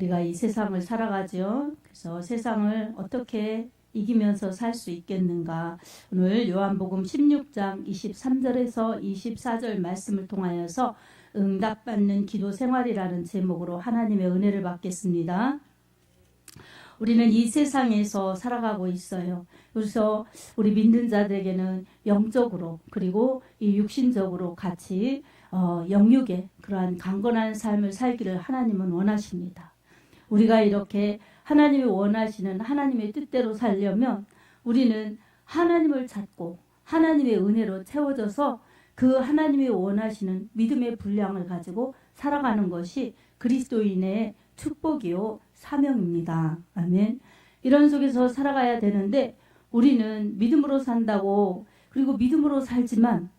우리가 이 세상을 살아가죠. 그래서 세상을 어떻게 이기면서 살 수 있겠는가. 오늘 요한복음 16장 23절에서 24절 말씀을 통하여서 응답받는 기도 생활이라는 제목으로 하나님의 은혜를 받겠습니다. 우리는 이 세상에서 살아가고 있어요. 그래서 우리 믿는 자들에게는 영적으로 그리고 이 육신적으로 같이 영육의 그러한 강건한 삶을 살기를 하나님은 원하십니다. 우리가 이렇게 하나님이 원하시는 하나님의 뜻대로 살려면 우리는 하나님을 찾고 하나님의 은혜로 채워져서 그 하나님이 원하시는 믿음의 분량을 가지고 살아가는 것이 그리스도인의 축복이요 사명입니다. 아멘. 이런 속에서 살아가야 되는데 우리는 믿음으로 산다고 그리고 믿음으로 살지만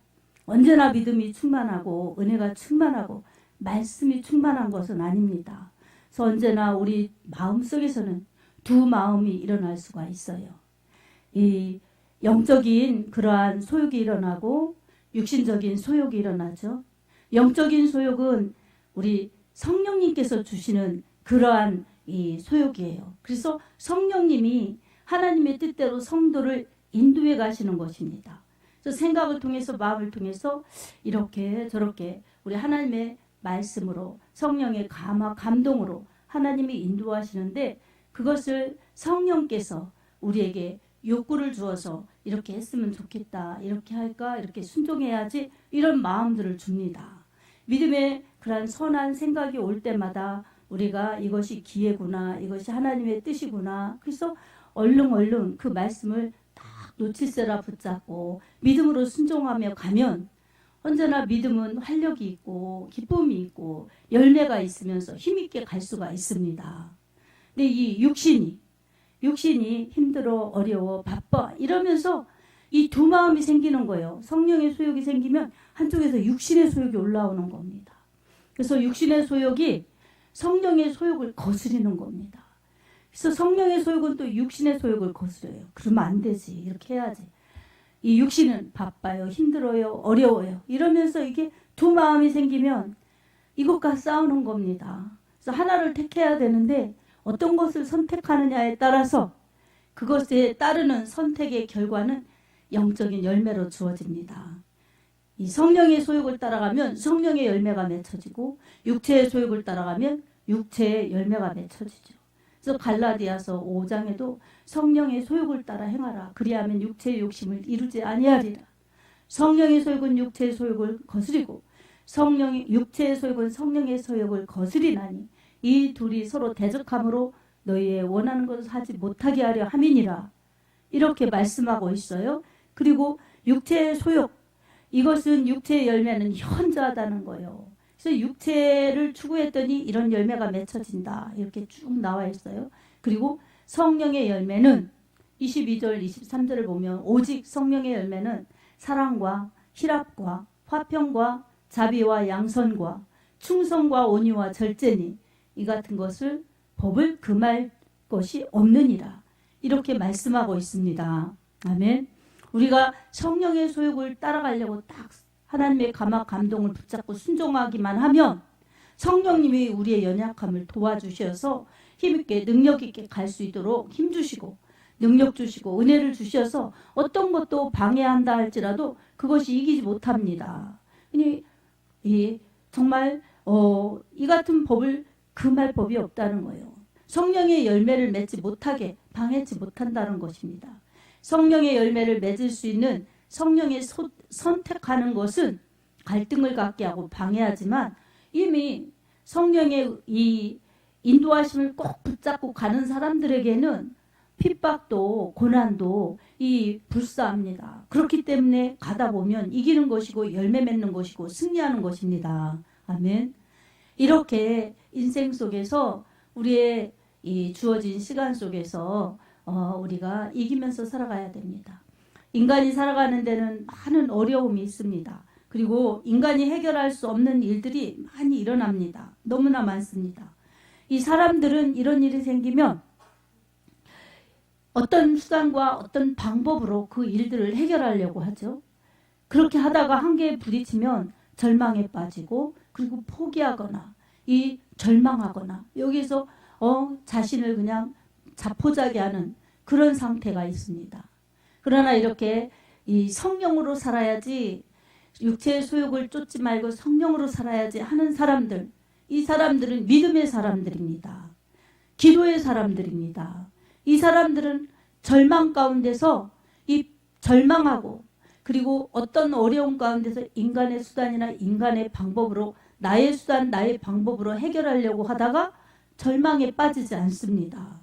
언제나 믿음이 충만하고 은혜가 충만하고 말씀이 충만한 것은 아닙니다. 그래서 언제나 우리 마음속에서는 두 마음이 일어날 수가 있어요. 이 영적인 그러한 소욕이 일어나고 육신적인 소욕이 일어나죠. 영적인 소욕은 우리 성령님께서 주시는 그러한 이 소욕이에요. 그래서 성령님이 하나님의 뜻대로 성도를 인도해 가시는 것입니다. 그래서 생각을 통해서 마음을 통해서 이렇게 저렇게 우리 하나님의 말씀으로 성령의 감동으로 하나님이 인도하시는데 그것을 성령께서 우리에게 욕구를 주어서 이렇게 했으면 좋겠다, 이렇게 할까, 이렇게 순종해야지 이런 마음들을 줍니다. 믿음의 그런 선한 생각이 올 때마다 우리가 이것이 기회구나, 이것이 하나님의 뜻이구나. 그래서 얼른 그 말씀을 딱 놓칠세라 붙잡고 믿음으로 순종하며 가면 언제나 믿음은 활력이 있고 기쁨이 있고 열매가 있으면서 힘있게 갈 수가 있습니다. 근데 이 육신이 힘들어 어려워 바빠 이러면서 이 두 마음이 생기는 거예요. 성령의 소욕이 생기면 한쪽에서 육신의 소욕이 올라오는 겁니다. 그래서 육신의 소욕이 성령의 소욕을 거스리는 겁니다. 그래서 성령의 소욕은 또 육신의 소욕을 거스려요. 그러면 안 되지. 이렇게 해야지. 이 육신은 바빠요, 힘들어요, 어려워요. 이러면서 이게 두 마음이 생기면 이것과 싸우는 겁니다. 그래서 하나를 택해야 되는데 어떤 것을 선택하느냐에 따라서 그것에 따르는 선택의 결과는 영적인 열매로 주어집니다. 이 성령의 소욕을 따라가면 성령의 열매가 맺혀지고 육체의 소욕을 따라가면 육체의 열매가 맺혀지죠. 그래서 갈라디아서 5장에도 성령의 소욕을 따라 행하라. 그리하면 육체의 욕심을 이루지 아니하리라. 성령의 소욕은 육체의 소욕을 거스리고 육체의 소욕은 성령의 소욕을 거스리나니 이 둘이 서로 대적함으로 너희의 원하는 것을 하지 못하게 하려 함이니라. 이렇게 말씀하고 있어요. 그리고 육체의 소욕, 이것은 육체의 열매는 현저하다는 거예요. 그래서 육체를 추구했더니 이런 열매가 맺혀진다. 이렇게 쭉 나와 있어요. 그리고 성령의 열매는 22절, 23절을 보면 오직 성령의 열매는 사랑과 희락과 화평과 자비와 양선과 충성과 온유와 절제니 이 같은 것을 법을 금할 것이 없느니라. 이렇게 말씀하고 있습니다. 아멘. 우리가 성령의 소욕을 따라가려고 딱 하나님의 감동을 붙잡고 순종하기만 하면 성령님이 우리의 연약함을 도와주셔서 힘있게 능력있게 갈 수 있도록 힘주시고 능력 주시고 은혜를 주셔서 어떤 것도 방해한다 할지라도 그것이 이기지 못합니다. 정말 이 같은 법을 금할 법이 없다는 거예요. 성령의 열매를 맺지 못하게 방해치 못한다는 것입니다. 성령의 열매를 맺을 수 있는 성령의 선택하는 것은 갈등을 갖게 하고 방해하지만 이미 성령의 이 인도하심을 꼭 붙잡고 가는 사람들에게는 핍박도 고난도 불사합니다. 그렇기 때문에 가다 보면 이기는 것이고 열매 맺는 것이고 승리하는 것입니다. 아멘. 이렇게 인생 속에서 우리의 이 주어진 시간 속에서 우리가 이기면서 살아가야 됩니다. 인간이 살아가는 데는 많은 어려움이 있습니다. 그리고 인간이 해결할 수 없는 일들이 많이 일어납니다. 너무나 많습니다. 이 사람들은 이런 일이 생기면 어떤 수단과 어떤 방법으로 그 일들을 해결하려고 하죠. 그렇게 하다가 한계에 부딪히면 절망에 빠지고 그리고 포기하거나 절망하거나 여기서 자신을 그냥 자포자기하는 그런 상태가 있습니다. 그러나 이렇게 이 성령으로 살아야지, 육체의 소욕을 쫓지 말고 성령으로 살아야지 하는 사람들, 이 사람들은 믿음의 사람들입니다. 기도의 사람들입니다. 이 사람들은 절망 가운데서 이 절망하고, 그리고 어떤 어려움 가운데서 인간의 수단이나 인간의 방법으로, 나의 수단, 나의 방법으로 해결하려고 하다가 절망에 빠지지 않습니다.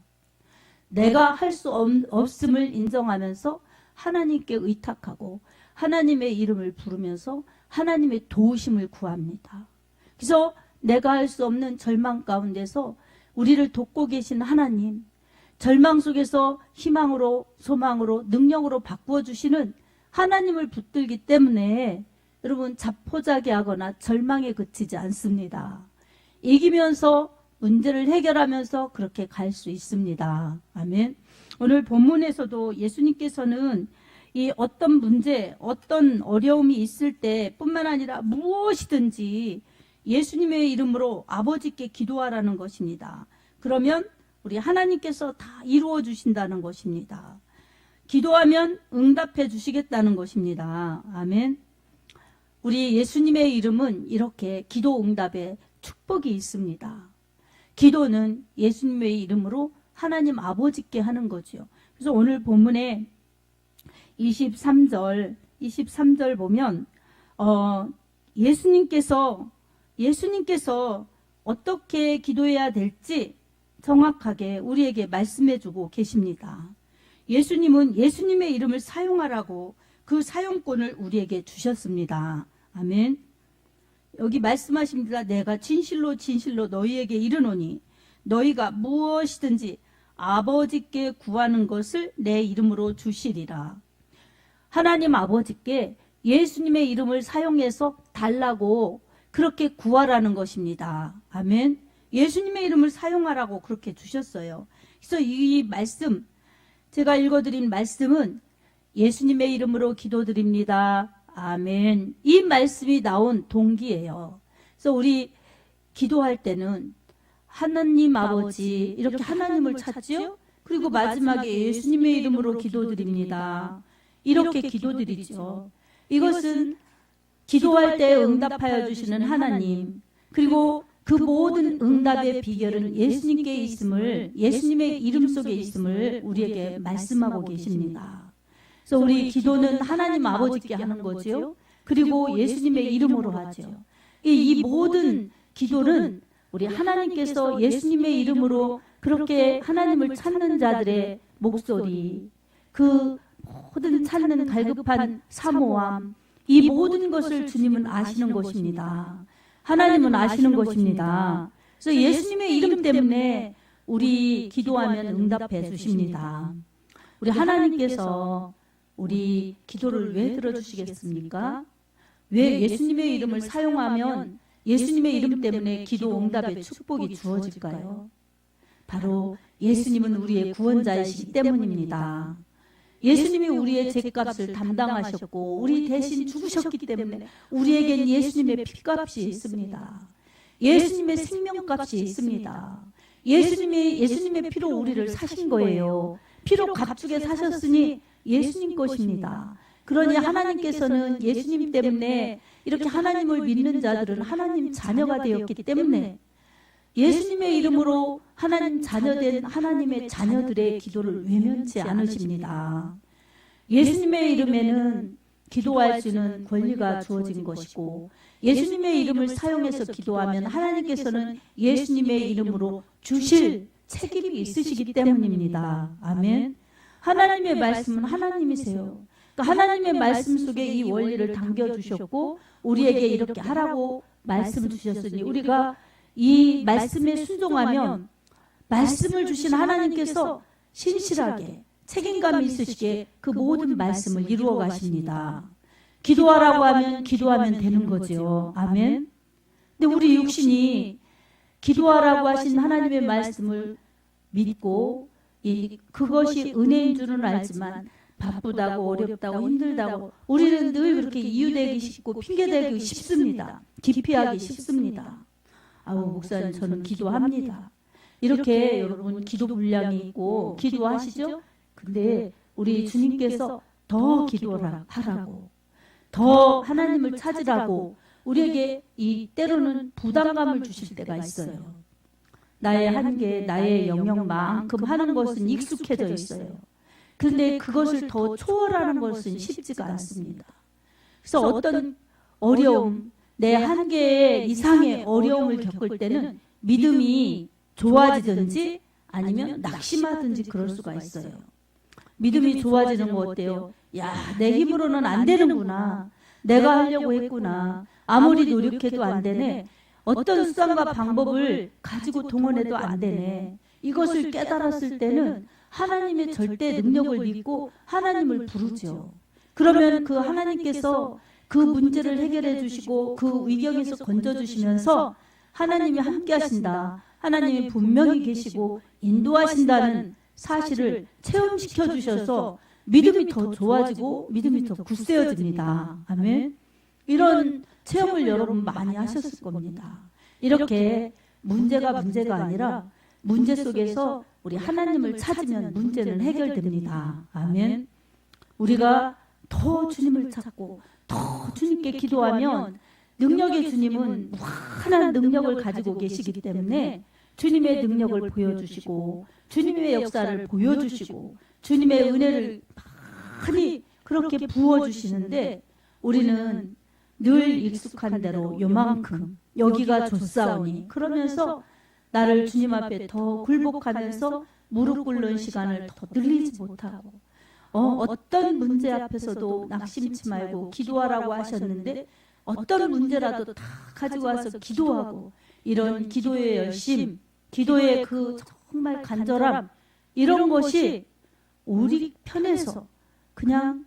내가 할 수 없음을 인정하면서 하나님께 의탁하고 하나님의 이름을 부르면서 하나님의 도우심을 구합니다. 그래서 내가 할 수 없는 절망 가운데서 우리를 돕고 계신 하나님, 절망 속에서 희망으로, 소망으로, 능력으로 바꾸어 주시는 하나님을 붙들기 때문에 여러분, 자포자기하거나 절망에 그치지 않습니다. 이기면서 문제를 해결하면서 그렇게 갈 수 있습니다. 아멘. 오늘 본문에서도 예수님께서는 이 어떤 문제, 어떤 어려움이 있을 때 뿐만 아니라 무엇이든지 예수님의 이름으로 아버지께 기도하라는 것입니다. 그러면 우리 하나님께서 다 이루어 주신다는 것입니다. 기도하면 응답해 주시겠다는 것입니다. 아멘. 우리 예수님의 이름은 이렇게 기도 응답에 축복이 있습니다. 기도는 예수님의 이름으로 하나님 아버지께 하는 거죠. 그래서 오늘 본문에 23절 보면 예수님께서 어떻게 기도해야 될지 정확하게 우리에게 말씀해 주고 계십니다. 예수님은 예수님의 이름을 사용하라고 그 사용권을 우리에게 주셨습니다. 아멘. 여기 말씀하십니다. 내가 진실로 진실로 너희에게 이르노니 너희가 무엇이든지 아버지께 구하는 것을 내 이름으로 주시리라. 하나님 아버지께 예수님의 이름을 사용해서 달라고 그렇게 구하라는 것입니다. 아멘. 예수님의 이름을 사용하라고 그렇게 주셨어요. 그래서 이 말씀, 제가 읽어드린 말씀은 예수님의 이름으로 기도드립니다. 아멘. 이 말씀이 나온 동기예요. 그래서 우리 기도할 때는 하나님 아버지 이렇게 하나님을 찾죠. 그리고 마지막에 예수님의 이름으로 기도드립니다. 이렇게 기도드리죠. 이것은 기도할 때 응답하여 주시는 하나님, 그리고 그 모든 응답의 비결은 예수님께 있음을, 예수님의 이름 속에 있음을 우리에게 말씀하고 계십니다. 그래서 우리 기도는 하나님 아버지께 하는 거죠. 그리고 예수님의 이름으로 하죠. 이 모든 기도는 우리 하나님께서 예수님의 이름으로 그렇게 하나님을 찾는 자들의 목소리, 그 모든 찾는 갈급한 사모함, 이 모든 것을 주님은 아시는 것입니다. 하나님은 아시는 것입니다. 그래서 예수님의 이름 때문에 우리 기도하면 응답해 주십니다. 우리 하나님께서 우리 기도를 왜 들어주시겠습니까? 왜 예수님의 이름을 사용하면 예수님의 이름 때문에 기도 응답의 축복이 주어질까요? 바로 예수님은 우리의 구원자이시기 때문입니다. 예수님이 우리의 죄값을 담당하셨고 우리 대신 죽으셨기 때문에 우리에겐 예수님의 피값이 있습니다. 예수님의 생명값이 있습니다. 예수님의 피로 우리를 사신 거예요. 피로 값주게 사셨으니 예수님 것입니다. 그러니 하나님께서는 예수님 때문에 이렇게 하나님을 믿는 자들은 하나님 자녀가 되었기 때문에 예수님의 이름으로 하나님 자녀된 하나님의 자녀들의 기도를 외면치 않으십니다. 예수님의 이름에는 기도할 수 있는 권리가 주어진 것이고 예수님의 이름을 사용해서 기도하면 하나님께서는 예수님의 이름으로 주실 책임이 있으시기 때문입니다. 아멘. 하나님의 말씀은 하나님이세요. 그러니까 하나님의 말씀 속에 이 원리를 담겨주셨고 우리에게 이렇게 하라고 말씀을 주셨으니 우리가 이 말씀에 순종하면 말씀을 주신 하나님께서 신실하게 책임감이 있으시게 그 모든 말씀을 이루어 가십니다. 기도하라고 하면 기도하면 되는 거죠. 아멘. 근데 우리 육신이 기도하라고 하신 하나님의 말씀을 믿고 그것이 은혜인 줄은 알지만 바쁘다고 어렵다고 힘들다고 우리는 늘 그렇게 이유되기 쉽고 핑계대기 쉽습니다. 기피하기 쉽습니다. 아우 목사님 저는 기도합니다. 이렇게 여러분 기도 분량이 있고 기도하시죠? 근데 우리 주님께서 더 기도하라고, 더 하나님을 찾으라고 우리에게 이 때로는 부담감을 주실 때가 있어요. 나의 한계, 나의 영역만큼 하는 것은 익숙해져 있어요. 그런데 그것을 더 초월하는 것은 쉽지가 않습니다. 그래서 어떤 어려움, 내 한계 이상의 어려움을 겪을 때는 믿음이 좋아지든지 아니면 낙심하든지 그럴 수가 있어요. 믿음이 좋아지는 거 어때요? 야, 내 힘으로는 안 되는구나. 내가 하려고 했구나. 아무리 노력해도 안 되네. 어떤 수단과 방법을 가지고 동원해도 안 되네. 이것을 깨달았을 때는 하나님의 절대 능력을 믿고 하나님을 부르죠. 그러면 그 하나님께서 그 문제를 해결해 주시고 그 위경에서 건져주시면서 하나님이 함께 하신다. 하나님이 분명히 계시고 인도하신다는 사실을 체험시켜 주셔서 믿음이 더 좋아지고 믿음이 더 굳세어집니다. 아멘. 이런 체험을 여러분 많이 하셨을 겁니다. 이렇게 문제가 아니라 문제 속에서 우리 하나님을 찾으면 문제는 해결됩니다. 아멘. 우리가 더 주님을 찾고 더 주님께 기도하면 능력의 주님은 무한한 능력을 가지고 계시기 때문에 주님의 능력을 보여주시고 주님의 역사를 보여주시고 주님의 은혜를 많이 그렇게 부어주시는데 우리는 늘 익숙한 대로 요만큼 여기가 좋사오니 그러면서 나를 주님 앞에 더 굴복하면서 무릎 꿇는 시간을 더 늘리지 못하고 어떤 문제 앞에서도 낙심치 말고 기도하라고 하셨는데 어떤 문제라도 다 가지고 와서 기도하고 이런 기도의 열심, 기도의 그 정말 간절함 이런 것이 우리 편에서 그냥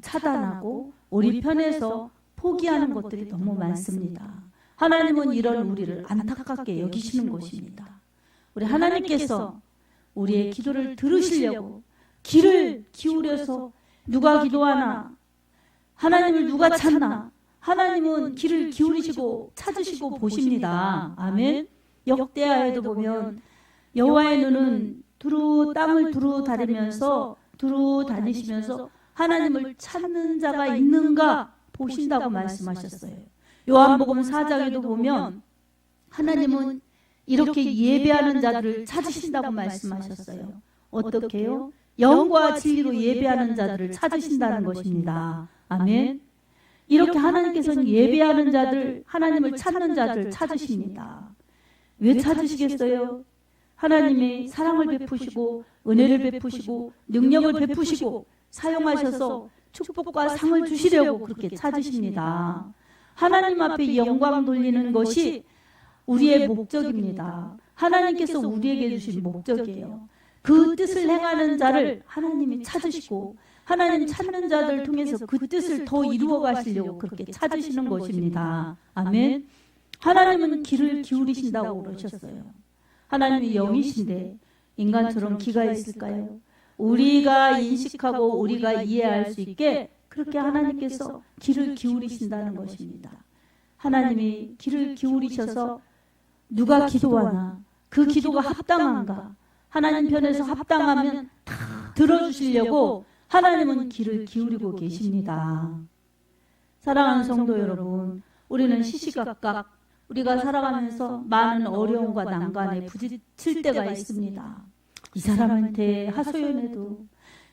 차단하고 우리 편에서 포기하는 것들이 너무 많습니다. 하나님은 이런 우리를 안타깝게 여기시는 것입니다. 우리 하나님께서 우리의 기도를 들으시려고 귀를 기울여서 누가 기도하나 하나님을 누가 찾나 하나님은 귀를 기울이시고 찾으시고 보십니다. 아멘. 역대하에도 보면 여호와의 눈은 땅을 두루 다니시면서 하나님을 찾는 자가 있는가 보신다고 말씀하셨어요. 요한복음 4장에도 보면 하나님은 이렇게 예배하는 자들을 찾으신다고 말씀하셨어요. 어떻게요? 영과 진리로 예배하는 자들을 찾으신다는 것입니다. 아멘. 이렇게 하나님께서는 예배하는 자들, 하나님을 찾는 자들 찾으십니다. 왜 찾으시겠어요? 하나님이 사랑을 베푸시고 은혜를 베푸시고 능력을 베푸시고 사용하셔서 축복과 상을 주시려고 그렇게 찾으십니다. 하나님 앞에 영광 돌리는 것이 우리의 목적입니다. 하나님께서 우리에게 주신 목적이에요. 그 뜻을 행하는 자를 하나님이 찾으시고 하나님 찾는 자들 통해서 그 뜻을 더 이루어 가시려고 그렇게 찾으시는 것입니다. 아멘. 하나님은 귀를 기울이신다고 그러셨어요. 하나님이 영이신데 인간처럼 귀가 있을까요? 우리가 인식하고 우리가 이해할 수 있게 그렇게 하나님께서 귀를 기울이신다는 것입니다. 하나님이 귀를 기울이셔서 누가 기도하나 그 기도가 합당한가 하나님 편에서 합당하면 다 들어주시려고 하나님은 귀를 기울이고 계십니다. 사랑하는 성도 여러분, 우리는 시시각각 우리가 살아가면서 많은 어려움과 난관에 부딪힐 때가 있습니다. 이 사람한테 하소연해도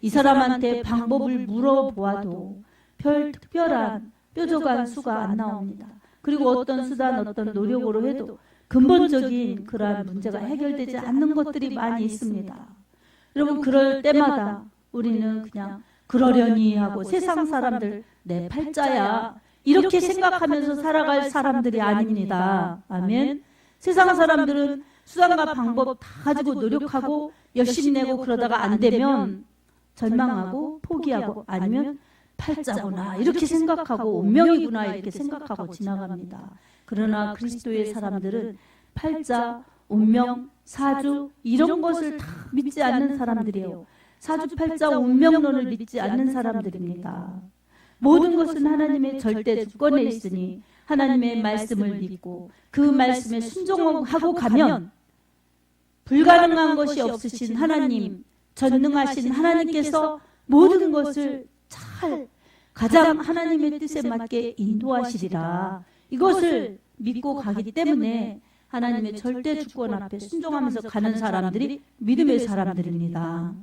이 사람한테 방법을 물어보아도 별 특별한 뾰족한 수가 안 나옵니다. 그리고 어떤 수단 어떤 노력으로 해도 근본적인 그러한 문제가 해결되지 않는 것들이 많이 있습니다. 여러분 그럴 때마다 우리는 그냥 그러려니 하고 세상 사람들 내 팔자야 이렇게 생각하면서 살아갈 사람들이 아닙니다. 아멘. 세상 사람들은 수단과 방법 다 가지고 노력하고 열심히 내고 그러다가 안 되면 절망하고 포기하고 아니면 팔자구나 이렇게 생각하고 운명이구나 이렇게 생각하고 지나갑니다. 그러나 그리스도의 사람들은 팔자, 운명, 사주 이런 것을 다 믿지 않는 사람들이에요. 사주팔자 운명론을 믿지 않는 사람들입니다. 모든 것은 하나님의 절대 주권에 있으니 하나님의 말씀을 믿고 그 말씀에 순종하고 가면 불가능한 것이 없으신 하나님, 전능하신 하나님께서 모든 것을 잘 가장 하나님의 뜻에 맞게 인도하시리라. 이것을 믿고 가기 때문에 하나님의 절대 주권 앞에 순종하면서 가는 사람들이 믿음의 사람들입니다.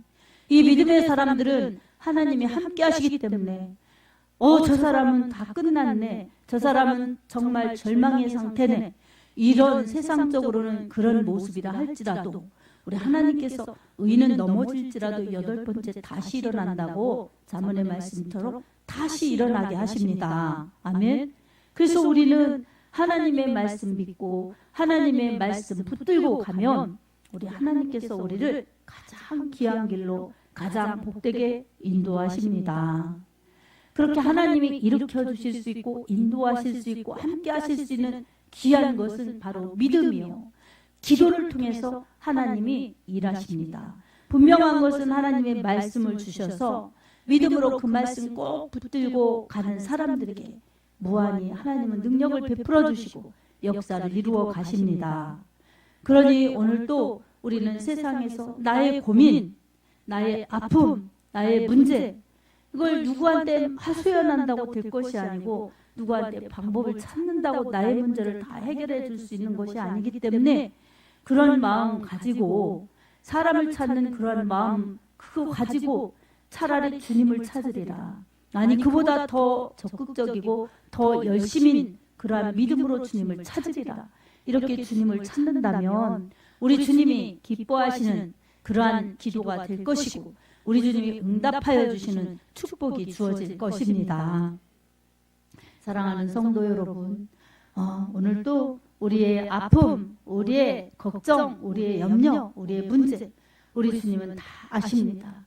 이 믿음의 사람들은 하나님이 함께 하시기 때문에 저 사람은 다 끝났네. 저 사람은 정말 절망의 상태네. 이런 세상적으로는 그런 모습이라 할지라도 우리 하나님께서 의인은 넘어질지라도 8번째 다시 일어난다고 잠언의 말씀처럼 다시 일어나게 하십니다. 아멘. 그래서 우리는 하나님의 말씀 믿고 하나님의 말씀 붙들고 가면 우리 하나님께서 우리를 가장 귀한 길로 가장 복되게 인도하십니다. 그렇게 하나님이 일으켜 주실 수 있고 인도하실 수 있고 함께 하실 수 있는 귀한 것은 바로 믿음이요. 기도를 통해서 하나님이 일하십니다. 분명한 것은 하나님의 말씀을 주셔서 믿음으로 그 말씀 꼭 붙들고 가는 사람들에게 무한히 하나님은 능력을 베풀어 주시고 역사를 이루어 가십니다. 그러니 오늘도 우리는 세상에서 나의 고민, 나의 아픔, 나의 문제 이걸 누구한테 하소연한다고 될 것이 아니고 누구한테 방법을 찾는다고 나의 문제를 다 해결해 줄 수 있는 것이 아니기 때문에 그런 마음 가지고 사람을 찾는 그런 마음 그거 가지고 차라리 주님을 찾으리라. 아니 그보다 더 적극적이고 더 열심인 그러한 믿음으로 주님을 찾으리라. 이렇게 주님을 찾는다면 우리 주님이 기뻐하시는 그러한 기도가 될 것이고 우리 주님이 응답하여 주시는 축복이 주어질 것입니다. 사랑하는 성도 여러분, 오늘도 우리의 아픔, 우리의 걱정, 우리의 염려, 우리의 문제 우리 주님은 다 아십니다.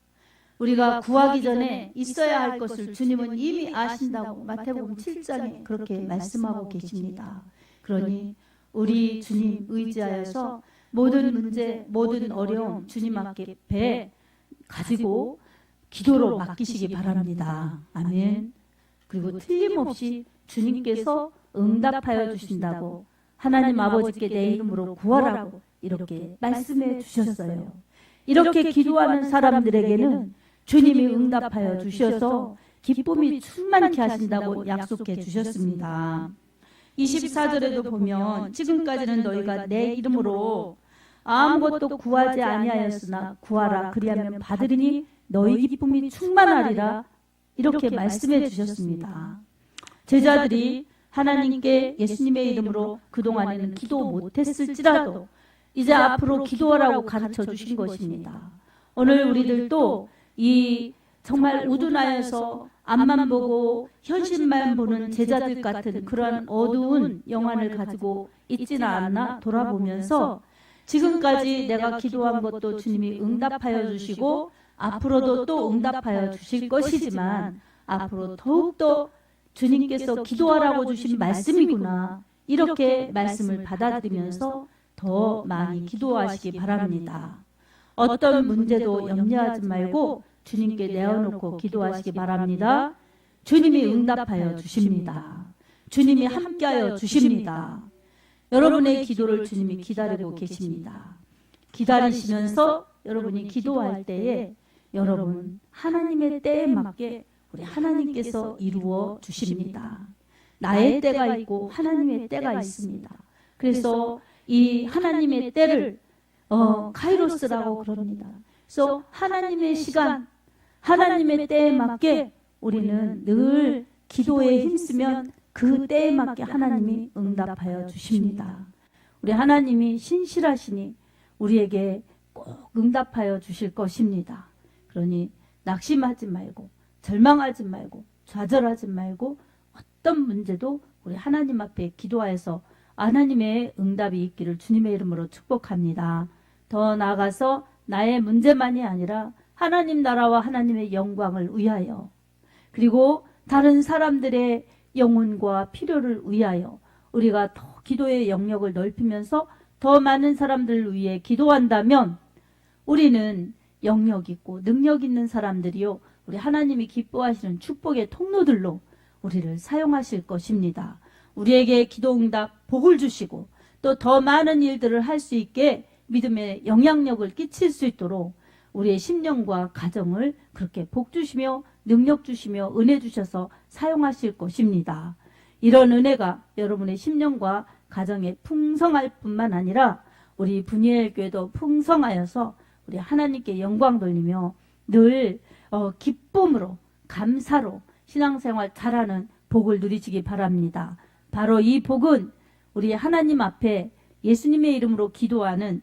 우리가 구하기 전에 있어야 할 것을 주님은 이미 아신다고 마태복음 7장에 그렇게 말씀하고 계십니다. 그러니 우리 주님 의지하여서 모든 문제, 모든 어려움 주님 앞에 배 가지고 기도로 맡기시기 바랍니다. 아멘. 그리고 틀림없이 주님께서 응답하여 주신다고 하나님 아버지께 내 이름으로 구하라고 이렇게 말씀해 주셨어요. 이렇게 기도하는 사람들에게는 주님이 응답하여 주셔서 기쁨이 충만케 하신다고 약속해 주셨습니다. 24절에도 보면 지금까지는 너희가 내 이름으로 아무것도 구하지 아니하였으나 구하라 그리하면 받으리니 너희 기쁨이 충만하리라 이렇게 말씀해 주셨습니다. 제자들이 하나님께 예수님의 이름으로 그동안에는 기도 못했을지라도 이제 앞으로 기도하라고 가르쳐 주신 것입니다. 오늘 우리들도 이 정말 우둔하여서 앞만 보고 현실만 보는 제자들 같은 그러한 어두운 영안을 가지고 있지는 않나 돌아보면서 지금까지 내가 기도한 것도 주님이 응답하여 주시고 앞으로도 또 응답하여 주실 것이지만 앞으로 더욱더 주님께서 기도하라고 주신 말씀이구나 이렇게 말씀을 받아들이면서 더 많이 기도하시기 바랍니다. 어떤 문제도 염려하지 말고 주님께 내어놓고 기도하시기 바랍니다. 주님이 응답하여 주십니다. 주님이 함께하여 주십니다. 여러분의 기도를 주님이 기다리고 계십니다. 기다리시면서 여러분이 기도할 때에 여러분 하나님의 때에 맞게 우리 하나님께서 이루어 주십니다. 나의 때가 있고 하나님의 때가 있습니다. 그래서 이 하나님의 때를 카이로스라고 그럽니다. 그래서 하나님의 시간, 하나님의 때에 맞게 우리는 늘 기도에 힘쓰면 그 때에 맞게 하나님이 응답하여 주십니다. 우리 하나님이 신실하시니 우리에게 꼭 응답하여 주실 것입니다. 그러니 낙심하지 말고 절망하지 말고 좌절하지 말고 어떤 문제도 우리 하나님 앞에 기도하여서 하나님의 응답이 있기를 주님의 이름으로 축복합니다. 더 나아가서 나의 문제만이 아니라 하나님 나라와 하나님의 영광을 위하여 그리고 다른 사람들의 영혼과 필요를 위하여 우리가 더 기도의 영역을 넓히면서 더 많은 사람들을 위해 기도한다면 우리는 영역 있고 능력 있는 사람들이요 우리 하나님이 기뻐하시는 축복의 통로들로 우리를 사용하실 것입니다. 우리에게 기도응답 복을 주시고 또 더 많은 일들을 할 수 있게 믿음에 영향력을 끼칠 수 있도록 우리의 심령과 가정을 그렇게 복 주시며 능력 주시며 은혜 주셔서 사용하실 것입니다. 이런 은혜가 여러분의 심령과 가정에 풍성할 뿐만 아니라 우리 분이엘 교회도 풍성하여서 우리 하나님께 영광 돌리며 늘 기쁨으로 감사로 신앙생활 잘하는 복을 누리시기 바랍니다. 바로 이 복은 우리 하나님 앞에 예수님의 이름으로 기도하는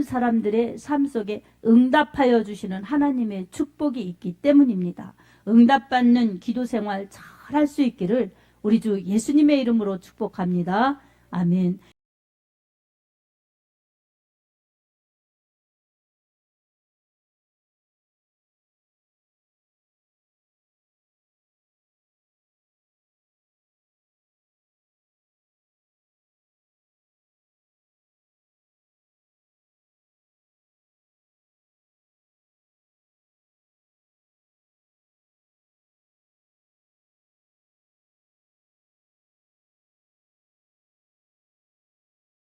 사람들의 삶 속에 응답하여 주시는 하나님의 축복이 있기 때문입니다. 응답받는 기도생활 잘할 수 있기를 우리 주 예수님의 이름으로 축복합니다. 아멘.